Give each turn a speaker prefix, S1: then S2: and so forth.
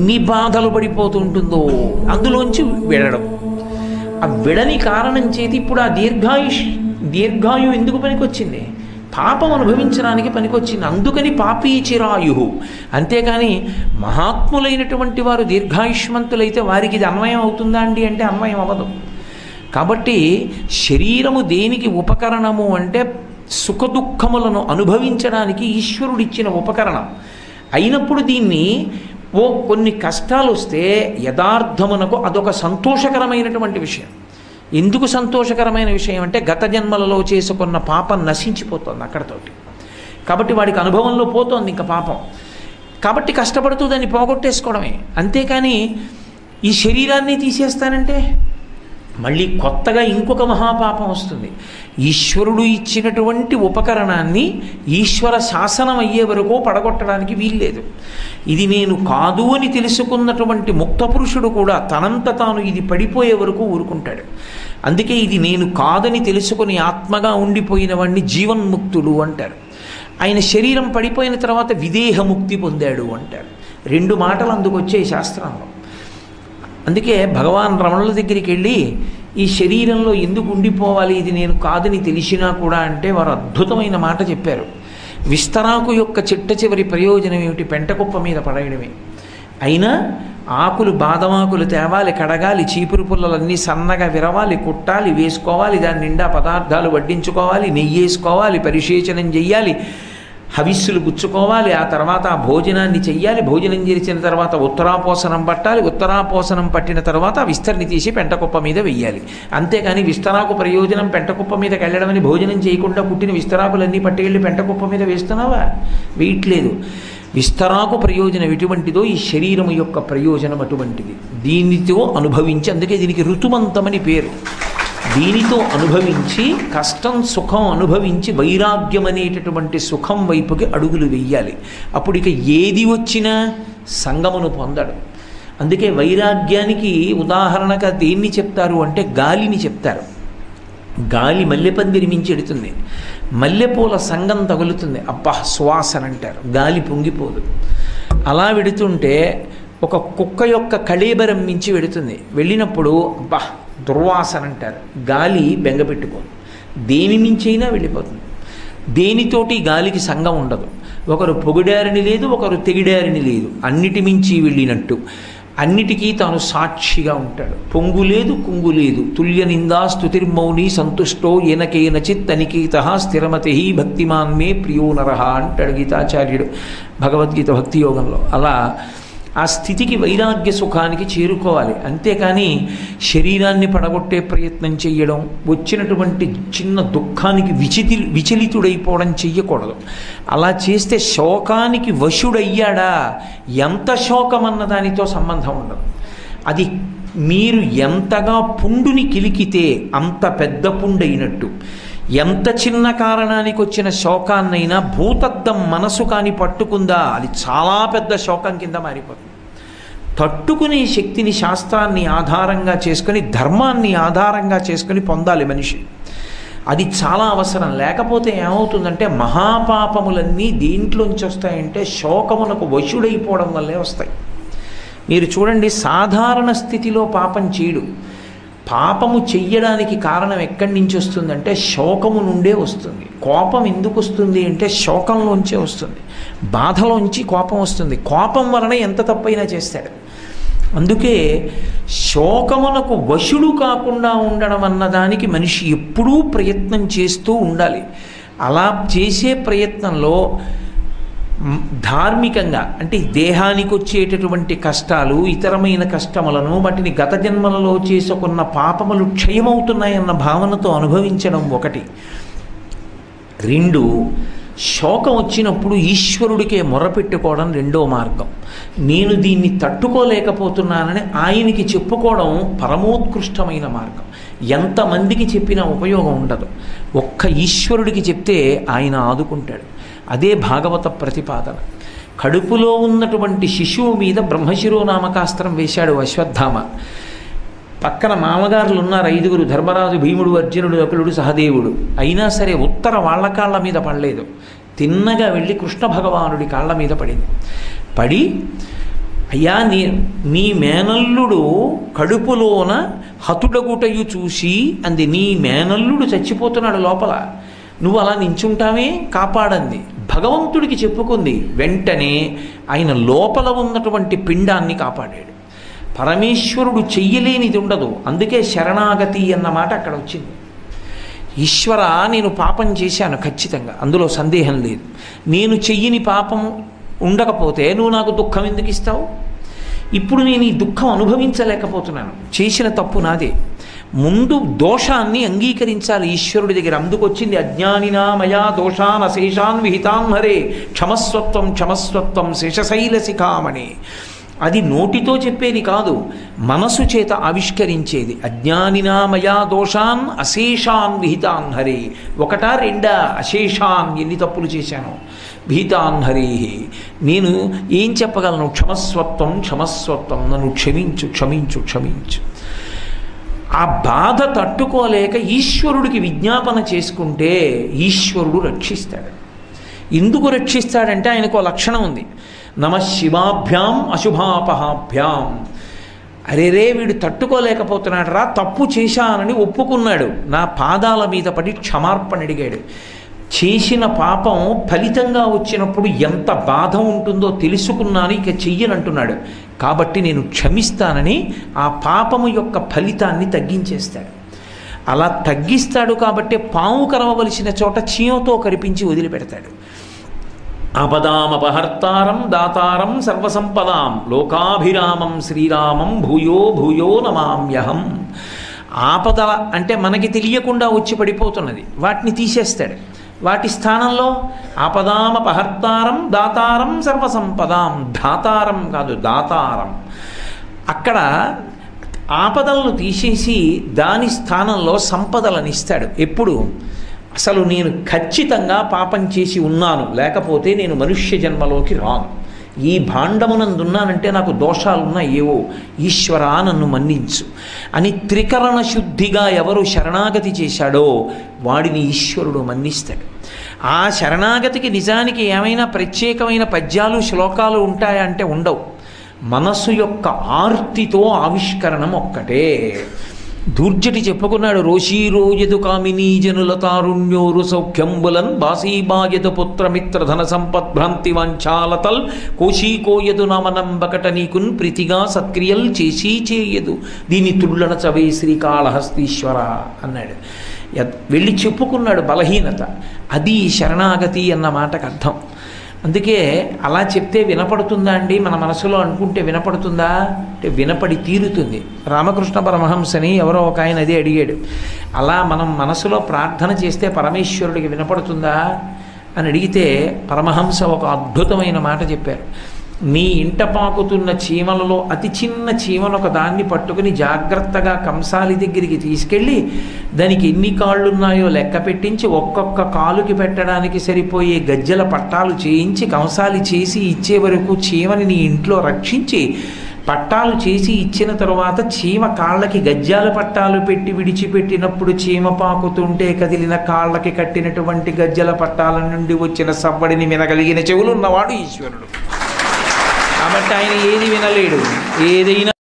S1: ఎన్ని బాధలు పడిపోతుంటుందో అందులోంచి విడడం. ఆ విడని కారణం చేతి ఇప్పుడు ఆ దీర్ఘాయు ఎందుకు పనికొచ్చింది? పాపం అనుభవించడానికి పనికొచ్చింది. అందుకని పాపీ చిరాయు. అంతేకాని మహాత్ములైనటువంటి వారు దీర్ఘాయుష్మంతులైతే వారికి ఇది అన్వయం అవుతుందా అండి అంటే అన్వయం అవ్వదు. కాబట్టి శరీరము దేనికి ఉపకరణము అంటే సుఖదుఖములను అనుభవించడానికి ఈశ్వరుడిచ్చిన ఉపకరణం అయినప్పుడు దీన్ని కొన్ని కష్టాలు వస్తే యథార్థమునకు అదొక సంతోషకరమైనటువంటి విషయం. ఎందుకు సంతోషకరమైన విషయం అంటే గత జన్మలలో చేసుకున్న పాపం నశించిపోతుంది అక్కడతోటి. కాబట్టి వాడికి అనుభవంలో పోతోంది ఇంకా పాపం. కాబట్టి కష్టపడుతూ దాన్ని పోగొట్టేసుకోవడమే. అంతేకాని ఈ శరీరాన్ని తీసేస్తానంటే మళ్ళీ కొత్తగా ఇంకొక మహాపాపం వస్తుంది. ఈశ్వరుడు ఇచ్చినటువంటి ఉపకరణాన్ని ఈశ్వర శాసనం అయ్యే వరకు పడగొట్టడానికి వీల్లేదు. ఇది నేను కాదు అని తెలుసుకున్నటువంటి ముక్త పురుషుడు కూడా తనంత తాను ఇది పడిపోయే వరకు ఊరుకుంటాడు. అందుకే ఇది నేను కాదని తెలుసుకుని ఆత్మగా ఉండిపోయిన వాడిని జీవన్ముక్తుడు అంటారు. ఆయన శరీరం పడిపోయిన తర్వాత విదేహముక్తి పొందాడు అంటారు. 2 మాటలు అందుకు వచ్చాయి శాస్త్రంలో. అందుకే భగవాన్ రమణుల దగ్గరికి వెళ్ళి ఈ శరీరంలో ఎందుకు ఉండిపోవాలి, ఇది నేను కాదని తెలిసినా కూడా అంటే వారు అద్భుతమైన మాట చెప్పారు. విస్తరాకు యొక్క చిట్ట చివరి ప్రయోజనం ఏమిటి? పెంటకుప్ప మీద పడేయడమే. అయినా ఆకులు బాదమాకులు తేవాలి, కడగాలి, చీపురు పుల్లలన్నీ సన్నగా విరవాలి, కుట్టాలి, వేసుకోవాలి, దాని నిండా పదార్థాలు వడ్డించుకోవాలి, నెయ్యి వేసుకోవాలి, పరిశేచనం చెయ్యాలి, హవిస్సులు గుచ్చుకోవాలి, ఆ తర్వాత ఆ భోజనాన్ని చెయ్యాలి, భోజనం చేసిన తర్వాత ఉత్తరాపోసనం పట్టాలి, ఉత్తరాపోసనం పట్టిన తర్వాత విస్తరిని తీసి పెంటకుప్ప మీద వెయ్యాలి. అంతేకాని విస్తరాకు ప్రయోజనం పెంటకుప్ప మీదకి వెళ్ళడమని భోజనం చేయకుండా పుట్టిన విస్తరాకులన్నీ పట్టుకెళ్ళి పెంటకుప్ప మీద వేస్తున్నావా? వేయట్లేదు. విస్తరాకు ప్రయోజనం ఎటువంటిదో ఈ శరీరము యొక్క ప్రయోజనం అటువంటిది. దీనితో అనుభవించి, అందుకే దీనికి ఋతుమంతమని పేరు. దీనితో అనుభవించి కష్టం సుఖం అనుభవించి వైరాగ్యం అనేటటువంటి సుఖం వైపుకి అడుగులు వెయ్యాలి. అప్పుడు ఇక ఏది వచ్చినా సంగమును పొందడు. అందుకే వైరాగ్యానికి ఉదాహరణగా దేన్ని చెప్తారు అంటే గాలిని చెప్తారు. గాలి మల్లెపందిరి మించి ఎడుతుంది, మల్లెపూల సంగం తగులుతుంది, అబ్బా సువాసన అంటారు, గాలి పొంగిపోదు. అలా వెడుతుంటే ఒక కుక్క యొక్క కళేబరం మించి వెడుతుంది, వెళ్ళినప్పుడు అబ్బా దుర్వాసన అంటారు, గాలి బెంగపెట్టుకోదు, దేని మించైనా వెళ్ళిపోతుంది. దేనితోటి గాలికి సంగం ఉండదు. ఒకరు పొగిడారని లేదు, ఒకరు తెగిడారని లేదు, అన్నిటి మించి వెళ్ళినట్టు అన్నిటికీ తాను సాక్షిగా ఉంటాడు. పొంగు లేదు, కుంగు లేదు. తుల్య నిందా స్తుతిర్మౌని సంతుష్టో ఏనకేనచిత్ అనికేత స్థిరమతి భక్తిమాన్ మే ప్రియో నరహ అంటాడు గీతాచార్యుడు భగవద్గీత భక్తి యోగంలో. అలా ఆ స్థితికి వైరాగ్య సుఖానికి చేరుకోవాలి. అంతేకాని శరీరాన్ని పడగొట్టే ప్రయత్నం చెయ్యడం, వచ్చినటువంటి చిన్న దుఃఖానికి విచలితుడైపోవడం చెయ్యకూడదు. అలా చేస్తే శోకానికి వశుడయ్యాడా, ఎంత శోకం అన్న దానితో సంబంధం ఉండదు. అది మీరు ఎంతగా పుండుని కిలికితే అంత పెద్ద పుండైనట్టు. ఎంత చిన్న కారణానికి వచ్చిన శోకాన్నైనా భూతద్దం మనసు కాని పట్టుకుందా అది చాలా పెద్ద శోకం కింద మారిపోతుంది. తట్టుకునే శక్తిని శాస్త్రాన్ని ఆధారంగా చేసుకొని, ధర్మాన్ని ఆధారంగా చేసుకొని పొందాలి మనిషి. అది చాలా అవసరం. లేకపోతే ఏమవుతుందంటే మహాపాపములన్నీ దేంట్లోంచి వస్తాయంటే శోకమునకు వశుడైపోవడం వల్లే వస్తాయి. మీరు చూడండి, సాధారణ స్థితిలో పాపం చేయడు. పాపము చెయ్యడానికి కారణం ఎక్కడి నుంచి వస్తుందంటే శోకము నుండే వస్తుంది. కోపం ఎందుకు వస్తుంది అంటే శోకంలోంచే వస్తుంది, బాధలోంచి కోపం వస్తుంది. కోపం వలన ఎంత తప్పైనా చేస్తాడు. అందుకే శోకమునకు వశుడు కాకుండా ఉండడం అన్నదానికి మనిషి ఎప్పుడూ ప్రయత్నం చేస్తూ ఉండాలి. అలా చేసే ప్రయత్నంలో ధార్మికంగా అంటే దేహానికి వచ్చేటటువంటి కష్టాలు, ఇతరమైన కష్టములను వాటిని గత జన్మలలో చేసుకున్న పాపములు క్షయమవుతున్నాయన్న భావనతో అనుభవించడం ఒకటి. 2, శోకం వచ్చినప్పుడు ఈశ్వరుడికే మొరపెట్టుకోవడం రెండో మార్గం. నేను దీన్ని తట్టుకోలేకపోతున్నానని ఆయనకి చెప్పుకోవడం పరమోత్కృష్టమైన మార్గం. ఎంతమందికి చెప్పినా ఉపయోగం ఉండదు. ఒక్క ఈశ్వరుడికి చెప్తే ఆయన ఆదుకుంటాడు. అదే భాగవత ప్రతిపాదన. కడుపులో ఉన్నటువంటి శిశువు మీద బ్రహ్మశిరోనామకాస్త్రం వేశాడు అశ్వత్థామ. పక్కన మామగారులు ఉన్నారు 5, ధర్మరాజు, భీముడు, అర్జునుడు, నకులుడు, సహదేవుడు. అయినా సరే ఉత్తర వాళ్ళ కాళ్ళ మీద పడలేదు. తిన్నగా వెళ్ళి కృష్ణ భగవానుడి కాళ్ళ మీద పడింది. పడి అయ్యా నీ మేనల్లుడు కడుపులోన హతుడగుటయు చూసి అంది, నీ మేనల్లుడు చచ్చిపోతున్నాడు లోపల, నువ్వు అలా నించుంటావే, కాపాడంది. భగవంతుడికి చెప్పుకుంది. వెంటనే ఆయన లోపల ఉన్నటువంటి పిండాన్ని కాపాడాడు. పరమేశ్వరుడు చెయ్యలేనిది ఉండదు. అందుకే శరణాగతి అన్న మాట అక్కడ వచ్చింది. ఈశ్వర, నేను పాపం చేశాను ఖచ్చితంగా, అందులో సందేహం లేదు. నేను చెయ్యని పాపం ఉండకపోతే నువ్వు నాకు దుఃఖం ఎందుకు ఇస్తావు? ఇప్పుడు నేను ఈ దుఃఖం అనుభవించలేకపోతున్నాను, చేసిన తప్పు నాదే. ముందు దోషాన్ని అంగీకరించాలి ఈశ్వరుడి దగ్గర. అందుకొచ్చింది అజ్ఞానినా మయా దోషాన్ అశేషాన్ విహితాన్ హరే క్షమస్వత్వం క్షమస్వత్వం శేషశైల శిఖామణి. అది నోటితో చెప్పేది కాదు, మనసు చేత ఆవిష్కరించేది. అజ్ఞానినా మయా దోషాన్ అశేషాన్ విహితాన్ హరే. ఒకటా రెండా? అశేషాన్, ఎన్ని తప్పులు చేశాను. విహితాన్ హరే, నేను ఏం చెప్పగలను? క్షమస్వత్వం క్షమస్వత్వం, నన్ను క్షమించు క్షమించు క్షమించు. ఆ బాధ తట్టుకోలేక ఈశ్వరుడికి విజ్ఞాపన చేసుకుంటే ఈశ్వరుడు రక్షిస్తాడు. ఎందుకు రక్షిస్తాడంటే ఆయనకు లక్షణం ఉంది, నమః శివాభ్యాం అశుభాపహాభ్యాం. అరేరే వీడు తట్టుకోలేకపోతున్నాడు రా, తప్పు చేశానని ఒప్పుకున్నాడు, నా పాదాల మీద పడి క్షమార్పణ అడిగాడు. చేసిన పాపం ఫలితంగా వచ్చినప్పుడు ఎంత బాధ ఉంటుందో తెలుసుకున్నాను, ఇక చెయ్యనంటున్నాడు. కాబట్టి నేను క్షమిస్తానని ఆ పాపము యొక్క ఫలితాన్ని తగ్గించేస్తాడు. అలా తగ్గిస్తాడు కాబట్టి పాము కరవవలసిన చోట చీమతో కరిపించి వదిలిపెడతాడు. ఆపదామపహర్తారం దాతారం సర్వసంపదాం లోకాభిరామం శ్రీరామం భూయో భూయో నమామ్యహం. ఆపద అంటే మనకి తెలియకుండా వచ్చి పడిపోతున్నది, వాటిని తీసేస్తాడు. వాటి స్థానంలో ఆపదామపహర్తారం దాతారం సర్వసంపదాం. దాతారం కాదు, దాతారం. అక్కడ ఆపదలను తీసేసి దాని స్థానంలో సంపదలను ఇస్తాడు. ఎప్పుడు? అసలు నేను ఖచ్చితంగా పాపం చేసి ఉన్నాను, లేకపోతే నేను మనుష్య జన్మలోకి రాను. ఈ భాండమునందున్నానంటే నాకు దోషాలున్నా ఏవో, ఈశ్వరా నన్ను మన్నించు అని త్రికరణ శుద్ధిగా ఎవరు శరణాగతి చేశాడో వాడిని ఈశ్వరుడు మన్నిస్తాడు. ఆ శరణాగతికి నిజానికి ఏమైనా ప్రత్యేకమైన పద్యాలు శ్లోకాలు ఉంటాయా అంటే ఉండవు. మనసు యొక్క ఆర్తితో ఆవిష్కరణం ఒక్కటే. దూర్జటి చెప్పుకున్నాడు, రోషీరోయదు కామినీ జనుల తారుణ్యోరు సౌఖ్యంబులన్ బాసీబాయదు పుత్రమిత్ర ధన సంపద్భ్రాంతి వంచాలతల్ కోశీకోయదు నామనంబకట నీకున్ ప్రీతిగా సత్క్రియల్ చేసి చేయదు దీని తుళ్ళన చవే శ్రీకాళహస్తీశ్వర అన్నాడు. వెళ్ళి చెప్పుకున్నాడు బలహీనత. అది శరణాగతి అన్న మాటకు అర్థం. అందుకే అలా చెప్తే వినపడుతుందా అండి? మన మనసులో అనుకుంటే వినపడుతుందా అంటే వినపడి తీరుతుంది. రామకృష్ణ పరమహంసని ఎవరో ఒక ఆయన అదే అడిగాడు, అలా మనం మనసులో ప్రార్థన చేస్తే పరమేశ్వరుడికి వినపడుతుందా అని అడిగితే పరమహంస ఒక అద్భుతమైన మాట చెప్పారు. నీ ఇంట పాకుతున్న చీమలలో అతి చిన్న చీమను ఒక దాన్ని పట్టుకుని జాగ్రత్తగా కంసాలి దగ్గరికి తీసుకెళ్ళి దానికి ఎన్ని కాళ్ళున్నాయో లెక్క పెట్టించి ఒక్కొక్క కాలుకి పెట్టడానికి సరిపోయే గజ్జల పట్టాలు చేయించి కంసాలి చేసి ఇచ్చే వరకు చీమని నీ ఇంట్లో రక్షించి పట్టాలు చేసి ఇచ్చిన తరువాత చీమ కాళ్ళకి గజ్జాల పట్టాలు పెట్టి విడిచిపెట్టినప్పుడు చీమ పాకుతుంటే కదిలిన కాళ్ళకి కట్టినటువంటి గజ్జల పట్టాల నుండి వచ్చిన సవ్వడిని వినగలిగిన చెవులు ఉన్నవాడు ఈశ్వరుడు. కాబట్టి ఆయన ఏది వినలేడు, ఏదైనా